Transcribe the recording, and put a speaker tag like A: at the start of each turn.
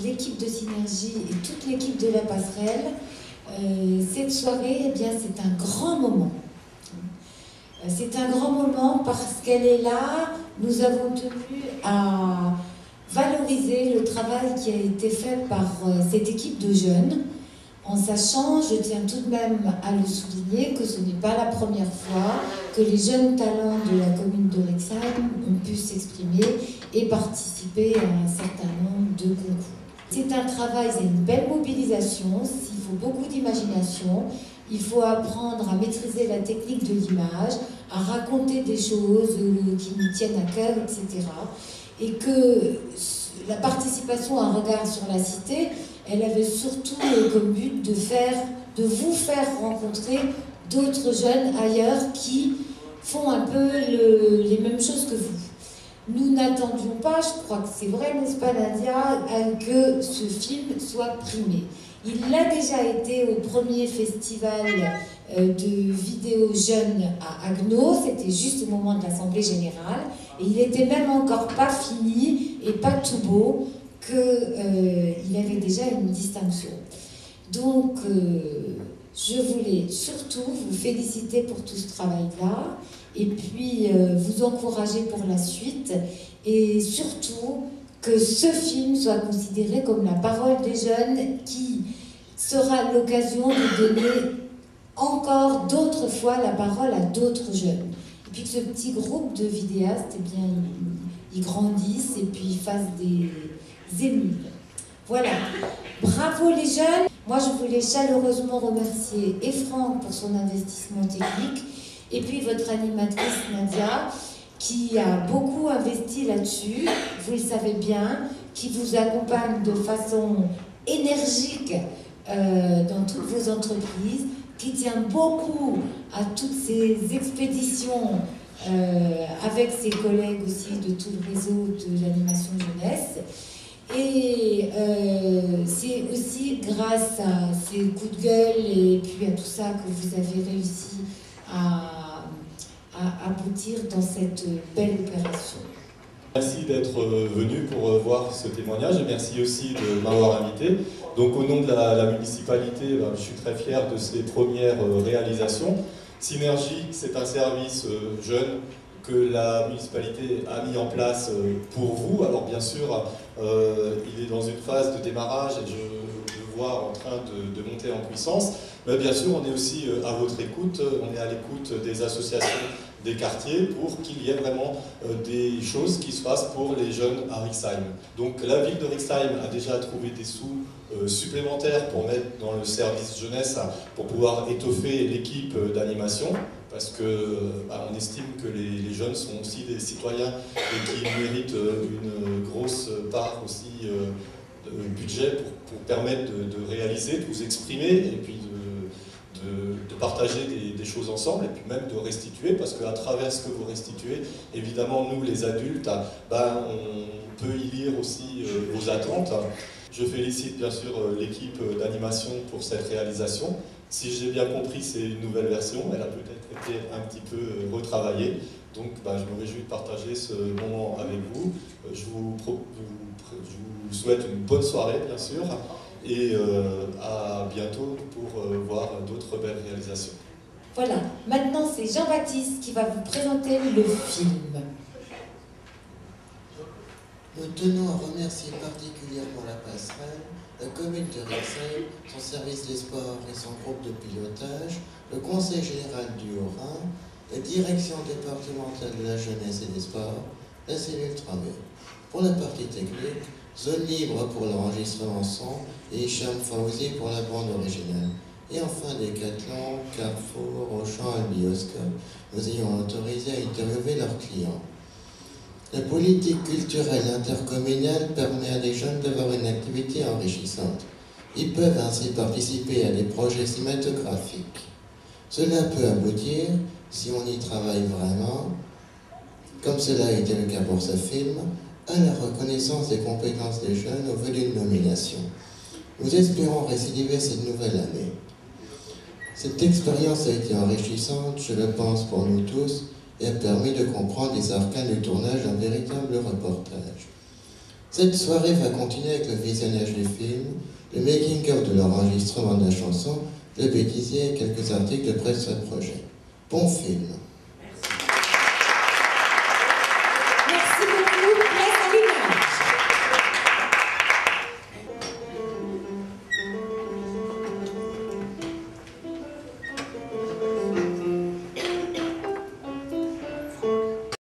A: l'équipe de Synergie et toute l'équipe de la Passerelle. Cette soirée, eh bien, c'est un grand moment. C'est un grand moment parce qu'elle est là. Nous avons tenu à valoriser le travail qui a été fait par cette équipe de jeunes, en sachant, je tiens tout de même à le souligner, que ce n'est pas la première fois que les jeunes talents de la commune de Rixheim ont pu s'exprimer et participer à un certain nombre de concours. C'est un travail, c'est une belle mobilisation, il faut beaucoup d'imagination, il faut apprendre à maîtriser la technique de l'image, à raconter des choses qui nous tiennent à cœur, etc. Et que la participation à Un regard sur la cité, elle avait surtout comme but de vous faire rencontrer d'autres jeunes ailleurs qui font un peu les mêmes choses que vous. Nous n'attendions pas, je crois que c'est vrai, n'est-ce pas Nadia, que ce film soit primé. Il l'a déjà été au premier festival de vidéos jeunes à Haguenau, c'était juste au moment de l'Assemblée Générale, et il n'était même encore pas fini et pas tout beau qu'il avait déjà une distinction. Donc, je voulais surtout vous féliciter pour tout ce travail-là, et puis vous encourager pour la suite, et surtout que ce film soit considéré comme la parole des jeunes qui sera l'occasion de donner encore d'autres fois la parole à d'autres jeunes. Et puis que ce petit groupe de vidéastes, eh bien, ils grandissent et puis ils fassent des émules. Voilà. Bravo les jeunes. Moi, je voulais chaleureusement remercier et Franck pour son investissement technique, et puis votre animatrice Nadia, qui a beaucoup investi là-dessus, vous le savez bien, qui vous accompagne de façon énergique dans toutes vos entreprises, qui tient beaucoup à toutes ces expéditions avec ses collègues aussi de tout le réseau de l'animation jeunesse. Et c'est aussi grâce à ces coups de gueule et puis à tout ça que vous avez réussi à aboutir dans cette belle opération.
B: Merci d'être venu pour voir ce témoignage et merci aussi de m'avoir invité. Donc au nom de la municipalité, je suis très fier de ces premières réalisations. Synergie, c'est un service jeune que la municipalité a mis en place pour vous. Alors bien sûr, il est dans une phase de démarrage et je le vois en train de monter en puissance. Mais bien sûr, on est aussi à votre écoute, on est à l'écoute des associations des quartiers pour qu'il y ait vraiment des choses qui se fassent pour les jeunes à Rixheim. Donc la ville de Rixheim a déjà trouvé des sous supplémentaires pour mettre dans le service jeunesse pour pouvoir étoffer l'équipe d'animation, parce qu'on estime que les jeunes sont aussi des citoyens et qui méritent une grosse part aussi de budget pour permettre de réaliser, de vous exprimer et puis de partager des choses ensemble et puis même de restituer, parce qu'à travers ce que vous restituez, évidemment nous les adultes, on peut y lire aussi vos attentes. Je félicite bien sûr l'équipe d'animation pour cette réalisation. Si j'ai bien compris, c'est une nouvelle version, elle a peut-être été un petit peu retravaillée. Donc je me réjouis de partager ce moment avec vous. Je vous souhaite une bonne soirée bien sûr et à bientôt pour voir d'autres belles réalisations.
A: Voilà, maintenant c'est Jean-Baptiste qui va vous présenter le film.
C: Nous tenons à remercier particulièrement la Passerelle, la commune de Rixheim, son service des sports et son groupe de pilotage, le conseil général du Haut-Rhin, la direction départementale de la jeunesse et des sports, la cellule 3B. Pour la partie technique, zone libre pour l'enregistrement son et Hicham Fawzi pour la bande originale. Et enfin Decathlon, Carrefour, Auchan et Bioscope nous ayant autorisé à interviewer leurs clients. La politique culturelle intercommunale permet à des jeunes d'avoir une activité enrichissante. Ils peuvent ainsi participer à des projets cinématographiques. Cela peut aboutir, si on y travaille vraiment, comme cela a été le cas pour ce film, à la reconnaissance des compétences des jeunes au vu d'une nomination. Nous espérons récidiver cette nouvelle année. Cette expérience a été enrichissante, je le pense, pour nous tous, et a permis de comprendre les arcanes du tournage d'un véritable reportage. Cette soirée va continuer avec le visionnage du film, le making-of de l'enregistrement de la chanson, le bêtisier et quelques articles de presse sur le projet. Bon film.